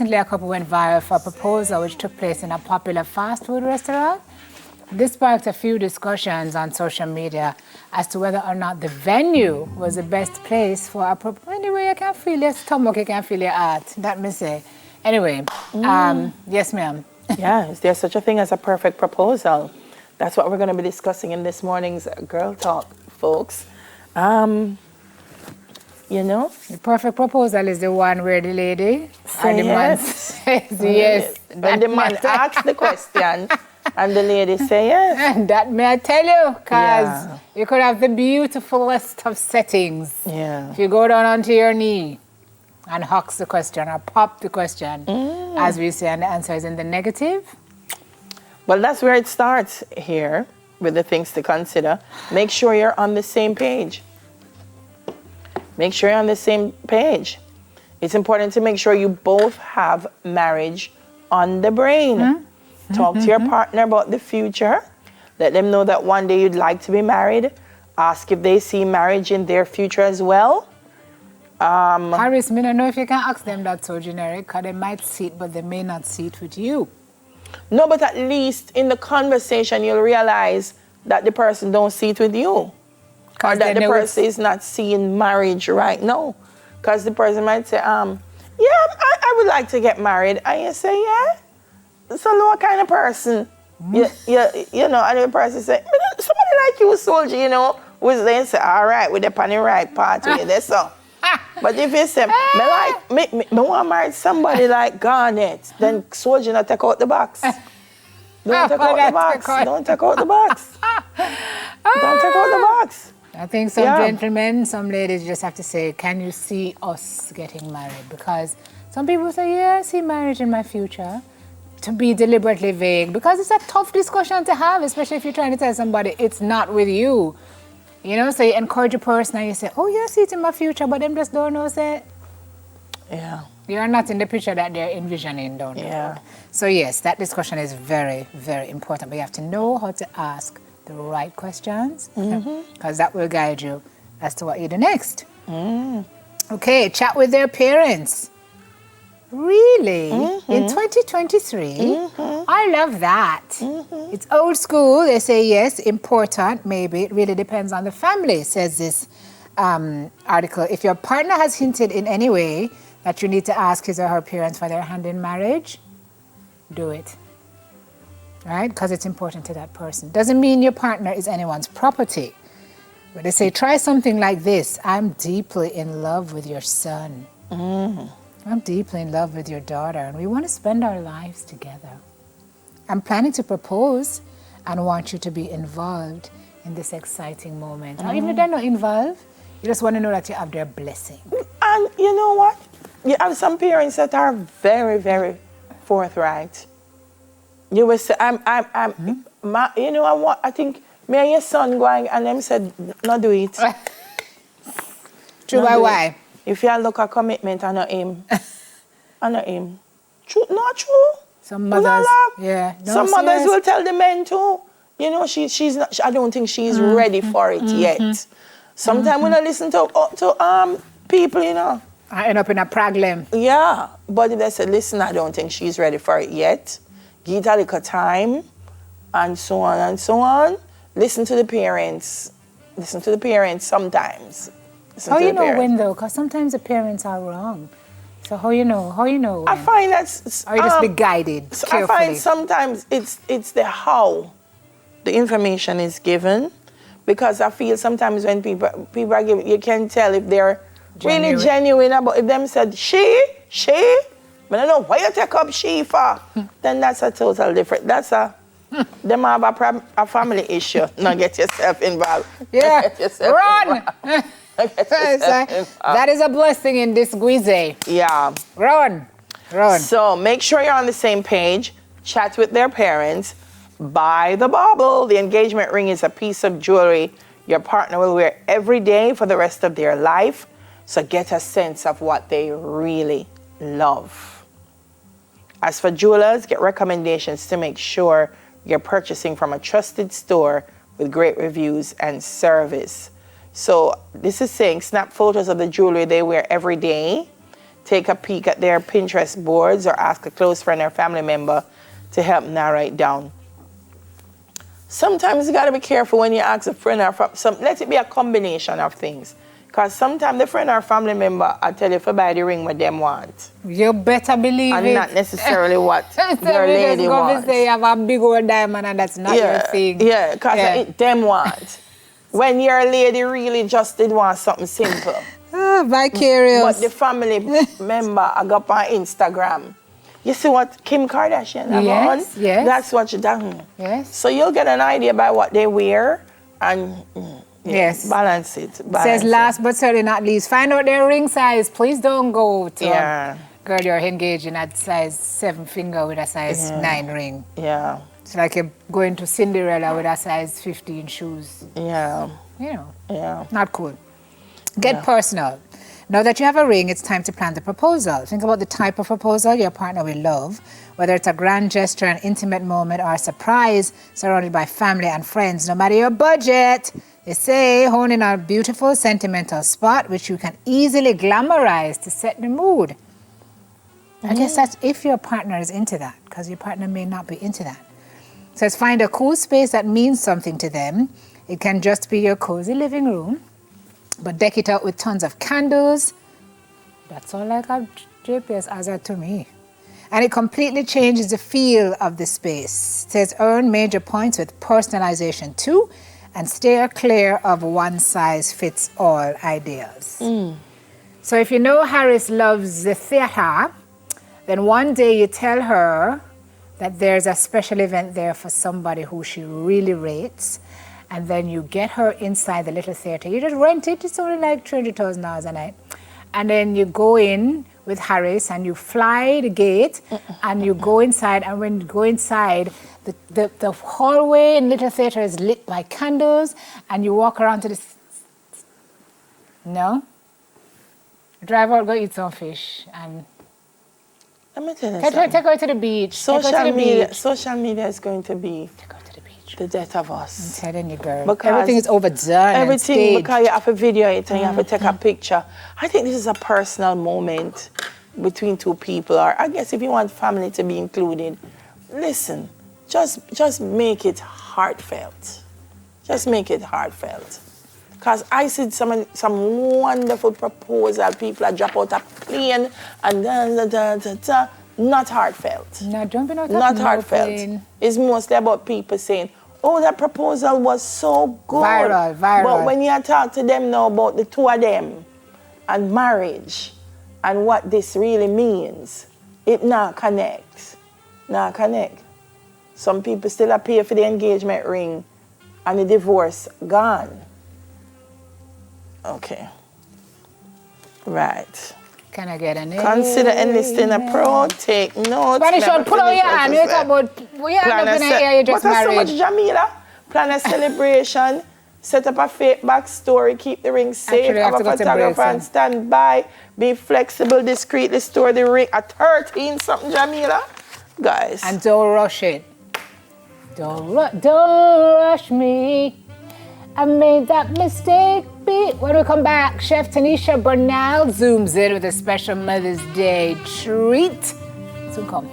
Recently, a couple went viral for a proposal which took place in a popular fast food restaurant. This sparked a few discussions on social media as to whether or not the venue was the best place for a proposal. Anyway, you can feel your stomach, you can feel your heart. That me say. Anyway, yes, ma'am. Yeah, is there such a thing as a perfect proposal? That's what we're going to be discussing in this morning's Girl Talk, folks. You know? The perfect proposal is the one where the lady Say or the man says yes. When the man asks the question and the lady say yes. That may I tell you, because you could have the beautifulest of settings. Yeah. If you go down onto your knee and ask the question or pop the question, as we say, and the answer is in the negative. Well, that's where it starts here with the things to consider. Make sure you're on the same page. Make sure you're on the same page. It's important to make sure you both have marriage on the brain. Talk to your partner about the future. Let them know that one day you'd like to be married. Ask if they see marriage in their future as well. Harris, I don't know if you can ask them that so generic, because they might see it, but they may not see it with you. No, but at least in the conversation, you'll realize that the person don't see it with you. Or that the person is not seeing marriage right now. Because the person might say, I would like to get married. And you say, yeah? So what kind of person? You know, and the person say, somebody like you, soldier, you know, who is there and say, all right, we're on the right path with this so. But if you say, me want to marry somebody like Garnet, then soldier not take out the box. Don't take out the box. Don't take out the box. Don't take out the box. I think some gentlemen, some ladies just have to say, can you see us getting married? Because some people say, yeah, I see marriage in my future. To be deliberately vague, because it's a tough discussion to have, especially if you're trying to tell somebody it's not with you. You know, so you encourage a person and you say, oh, yeah, I see it in my future, but them just don't know, say. Yeah. You're not in the picture that they're envisioning, don't you? Yeah. So yes, that discussion is very, very important. But you have to know how to ask the right questions, because that will guide you as to what you do next. Okay, chat with their parents. Really? In 2023? I love that. It's old school. They say yes, important, maybe. It really depends on the family, says this article. If your partner has hinted in any way that you need to ask his or her parents for their hand in marriage, do it. Right? Because it's important to that person. Doesn't mean your partner is anyone's property. But they say, try something like this. I'm deeply in love with your son. I'm deeply in love with your daughter, and we want to spend our lives together. I'm planning to propose and want you to be involved in this exciting moment. Or even if they're not involved, you just want to know that you have their blessing. And you know what? You have some parents that are very, very forthright. You will say, I think me and your son going, and them said, not do it. True, why? If you look at commitment, I know him. True, not true. Some mothers, some mothers will tell the men too. You know, she's not. I don't think she's ready for it yet. Sometimes when I listen to people, you know, I end up in a problem. Yeah, but if they say, listen, I don't think she's ready for it yet. Give it a little time, and so on and so on. Listen to the parents. Listen to the parents sometimes. How you know when though? Because sometimes the parents are wrong. So how you know? When? I find that's. Or you just be guided carefully. I find sometimes it's the how the information is given, because I feel sometimes when people are giving, you can tell if they're really genuine about. If them said she, but I don't know why you take up she for. Then that's a total different. That's a. Them have a family issue. Now get yourself involved. Yeah, run. Involved. That is a blessing in this guize. Yeah. Run. So make sure you're on the same page. Chat with their parents. Buy the bauble. The engagement ring is a piece of jewelry your partner will wear every day for the rest of their life. So get a sense of what they really love. As for jewelers, get recommendations to make sure you're purchasing from a trusted store with great reviews and service. So this is saying snap photos of the jewelry they wear every day. take a peek at their Pinterest boards or ask a close friend or family member to help narrow it down. Sometimes you got to be careful when you ask a friend or let it be a combination of things. Because sometimes the friend or family member will tell you to buy the ring what them want. You better believe and it. And not necessarily what your lady wants. Say you have a big old diamond and that's not your thing. Yeah, because them want. When your lady really just did want something simple. Vicarious. But the family member I got on Instagram. You see what Kim Kardashian have on? Yes. That's what you done. Yes. So you'll get an idea by what they wear and balance it. Says last but certainly not least, find out their ring size. Please don't go to girl you're engaging at size 7 finger with a size 9 ring. Yeah. It's like you're going to Cinderella with a size 15 shoes. Yeah. You know. Yeah. Not cool. Get personal. Now that you have a ring, it's time to plan the proposal. Think about the type of proposal your partner will love, whether it's a grand gesture, an intimate moment, or a surprise surrounded by family and friends. No matter your budget, they say hone in a beautiful, sentimental spot which you can easily glamorize to set the mood. I guess that's if your partner is into that, because your partner may not be into that. So let's find a cool space that means something to them. It can just be your cozy living room, but deck it out with tons of candles. That's all like a GPS hazard to me. And it completely changes the feel of the space. It says earn major points with personalization too, and steer clear of one-size-fits-all ideas. So if you know Harris loves the theater, then one day you tell her that there's a special event there for somebody who she really rates, and then you get her inside the little theater. You just rent it, it's only like $300,000 a night. And then you go in with Harris and you fly the gate and you go inside, and when you go inside, the hallway in little theater is lit by candles, and you walk around to the... No? Drive out, go eat some fish, and... Let me tell you something. Take her to the beach. Social media is going to be the death of us. I'm telling you, girl. Because everything is overdone. Everything, because you have to video it and you have to take a picture. I think this is a personal moment between two people, or I guess if you want family to be included, listen, just make it heartfelt. Just make it heartfelt. Because I see some wonderful proposal, people that drop out a plane and not heartfelt. No, jumping out not heartfelt. Plane. It's mostly about people saying, oh, that proposal was so good. Viral. But when you talk to them now about the two of them and marriage and what this really means, it not connects. Not connect. Some people still pay for the engagement ring and the divorce gone. Okay. Right. Can I get a name? Consider enlisting a pro. Take notes. Spanish word, pull out your hand. You talk about, we are not going to hear you just married. But so much Jamila. Plan a celebration. Set up a fake backstory. Keep the ring safe. Actually, have a photographer and stand by. Be flexible, discreetly store the ring at 13 something Jamila. Guys. And don't rush it. Don't rush me. I made that mistake. When we come back, Chef Tanisha Bernal zooms in with a special Mother's Day treat. Soon come.